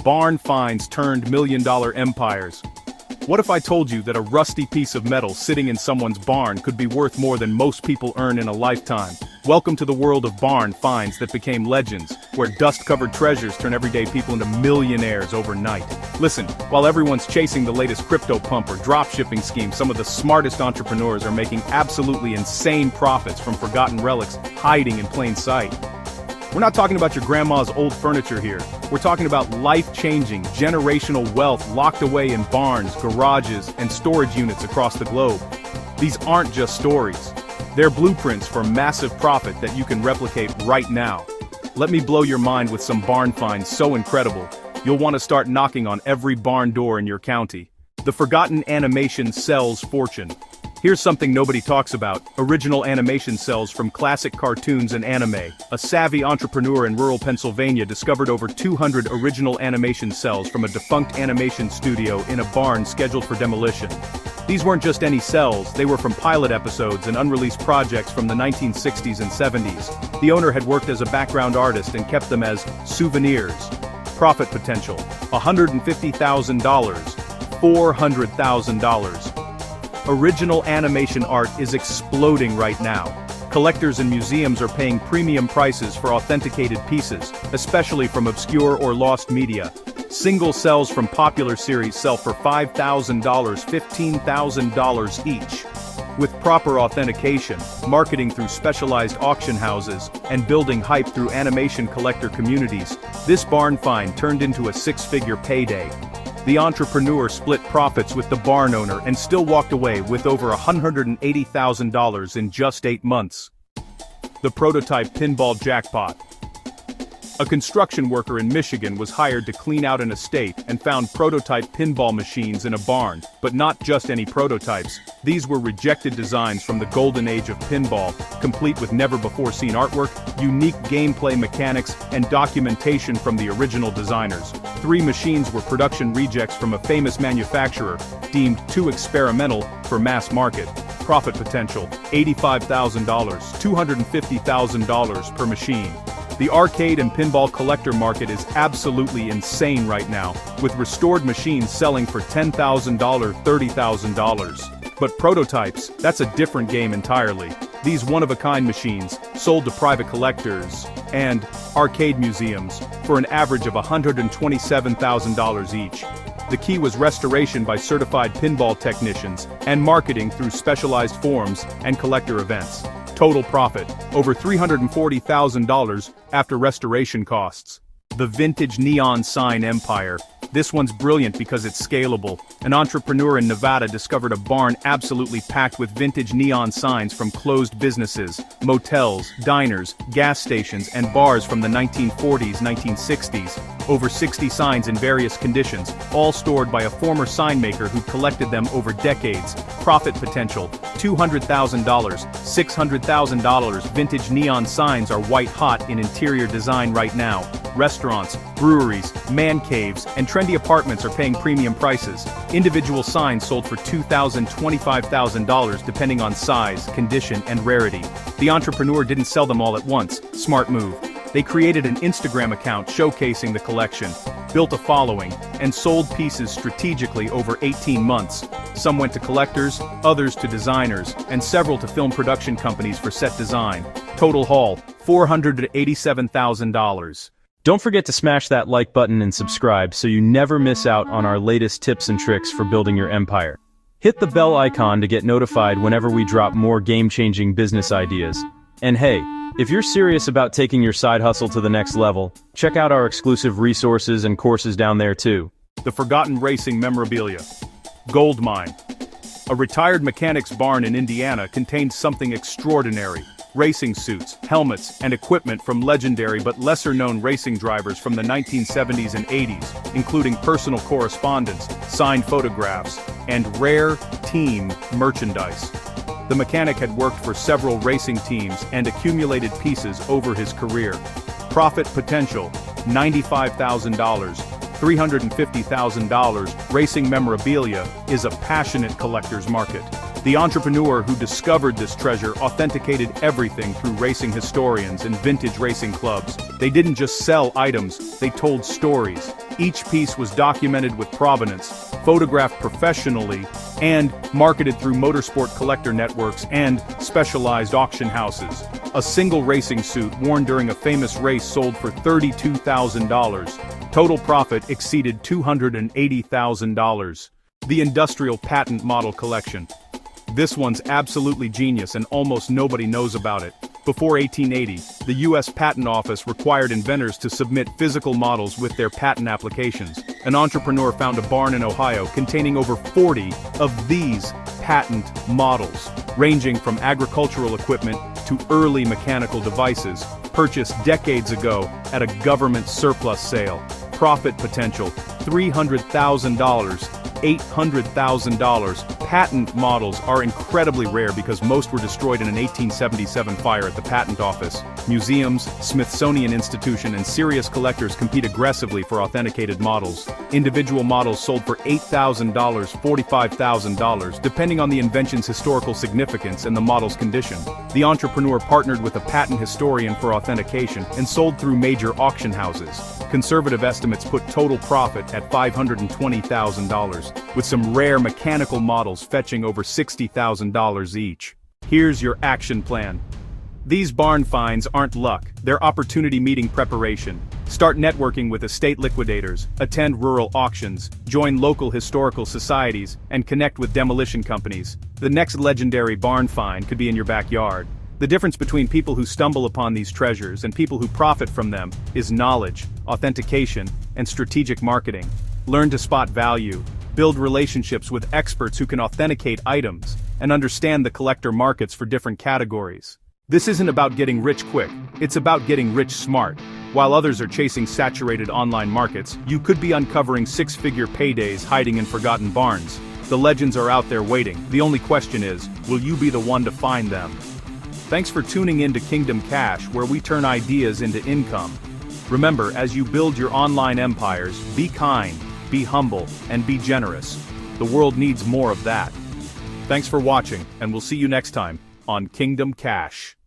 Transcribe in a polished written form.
Barn finds turned million-dollar empires. What if I told you that a rusty piece of metal sitting in someone's barn could be worth more than most people earn in a lifetime? Welcome to the world of barn finds that became legends, where dust-covered treasures turn everyday people into millionaires overnight. Listen, while everyone's chasing the latest crypto pump or drop-shipping scheme, some of the smartest entrepreneurs are making absolutely insane profits from forgotten relics hiding in plain sight. We're not talking about your grandma's old furniture here. We're talking about life-changing, generational wealth locked away in barns, garages, and storage units across the globe. These aren't just stories. They're blueprints for massive profit that you can replicate right now. Let me blow your mind with some barn finds so incredible, you'll want to start knocking on every barn door in your county. The forgotten animation sells fortune. Here's something nobody talks about: original animation cells from classic cartoons and anime. A savvy entrepreneur in rural Pennsylvania discovered over 200 original animation cells from a defunct animation studio in a barn scheduled for demolition. These weren't just any cells, they were from pilot episodes and unreleased projects from the 1960s and 70s. The owner had worked as a background artist and kept them as souvenirs. Profit potential: $150,000, $400,000. Original animation art is exploding right now. Collectors and museums are paying premium prices for authenticated pieces, especially from obscure or lost media. Single cells from popular series sell for $5,000, $15,000 each. With proper authentication, marketing through specialized auction houses, and building hype through animation collector communities, this barn find turned into a six-figure payday. The entrepreneur split profits with the barn owner and still walked away with over $180,000 in just 8 months. The prototype pinball jackpot. A construction worker in Michigan was hired to clean out an estate and found prototype pinball machines in a barn, but not just any prototypes. These were rejected designs from the golden age of pinball, complete with never-before-seen artwork, unique gameplay mechanics, and documentation from the original designers. 3 machines were production rejects from a famous manufacturer, deemed too experimental for mass market. Profit potential: $85,000, $250,000 per machine. The arcade and pinball collector market is absolutely insane right now, with restored machines selling for $10,000, $30,000. But prototypes, that's a different game entirely. These one-of-a-kind machines, sold to private collectors and arcade museums, for an average of $127,000 each. The key was restoration by certified pinball technicians and marketing through specialized forums and collector events. Total profit: over $340,000 after restoration costs. The vintage neon sign empire. This one's brilliant because it's scalable. An entrepreneur in Nevada discovered a barn absolutely packed with vintage neon signs from closed businesses, motels, diners, gas stations, and bars from the 1940s, 1960s. Over 60 signs in various conditions, all stored by a former sign maker who collected them over decades. Profit potential: $200,000, $600,000. Vintage neon signs are white hot in interior design right now. Restaurants, breweries, man caves, and trendy apartments are paying premium prices. Individual signs sold for $2,000, $25,000 depending on size, condition, and rarity. The entrepreneur didn't sell them all at once. Smart move. They created an Instagram account showcasing the collection, built a following, and sold pieces strategically over 18 months. Some went to collectors, others to designers, and several to film production companies for set design. Total haul: $487,000. Don't forget to smash that like button and subscribe so you never miss out on our latest tips and tricks for building your empire. Hit the bell icon to get notified whenever we drop more game-changing business ideas. And hey, if you're serious about taking your side hustle to the next level, check out our exclusive resources and courses down there too. The forgotten racing memorabilia. Gold mine. A retired mechanic's barn in Indiana contained something extraordinary: racing suits, helmets, and equipment from legendary but lesser-known racing drivers from the 1970s and 80s, including personal correspondence, signed photographs, and rare team merchandise. The mechanic had worked for several racing teams and accumulated pieces over his career. Profit potential: $95,000, $350,000. Racing memorabilia is a passionate collector's market. The entrepreneur who discovered this treasure authenticated everything through racing historians and vintage racing clubs. They didn't just sell items, they told stories. Each piece was documented with provenance, photographed professionally, and marketed through motorsport collector networks and specialized auction houses. A single racing suit worn during a famous race sold for $32,000. Total profit exceeded $280,000. The Industrial Patent Model Collection. This one's absolutely genius and almost nobody knows about it. Before 1880, the U.S. Patent Office required inventors to submit physical models with their patent applications. An entrepreneur found a barn in Ohio containing over 40 of these patent models, ranging from agricultural equipment to early mechanical devices, purchased decades ago at a government surplus sale. Profit potential, $300,000, $800,000. Patent models are incredibly rare because most were destroyed in an 1877 fire at the Patent Office. Museums, Smithsonian Institution, and serious collectors compete aggressively for authenticated models. Individual models sold for $8,000, $45,000, depending on the invention's historical significance and the model's condition. The entrepreneur partnered with a patent historian for authentication and sold through major auction houses. Conservative estimates put total profit at $520,000, with some rare mechanical models fetching over $60,000 each. Here's your action plan. These barn finds aren't luck, they're opportunity meeting preparation. Start networking with estate liquidators, attend rural auctions, join local historical societies, and connect with demolition companies. The next legendary barn find could be in your backyard. The difference between people who stumble upon these treasures and people who profit from them is knowledge, authentication, and strategic marketing. Learn to spot value, build relationships with experts who can authenticate items, and understand the collector markets for different categories. This isn't about getting rich quick, it's about getting rich smart. While others are chasing saturated online markets, you could be uncovering six-figure paydays hiding in forgotten barns. The legends are out there waiting. The only question is, will you be the one to find them? Thanks for tuning in to Kingdom Cash, where we turn ideas into income. Remember, as you build your online empires, be kind, be humble, and be generous. The world needs more of that. Thanks for watching, and we'll see you next time on Kingdom Cash.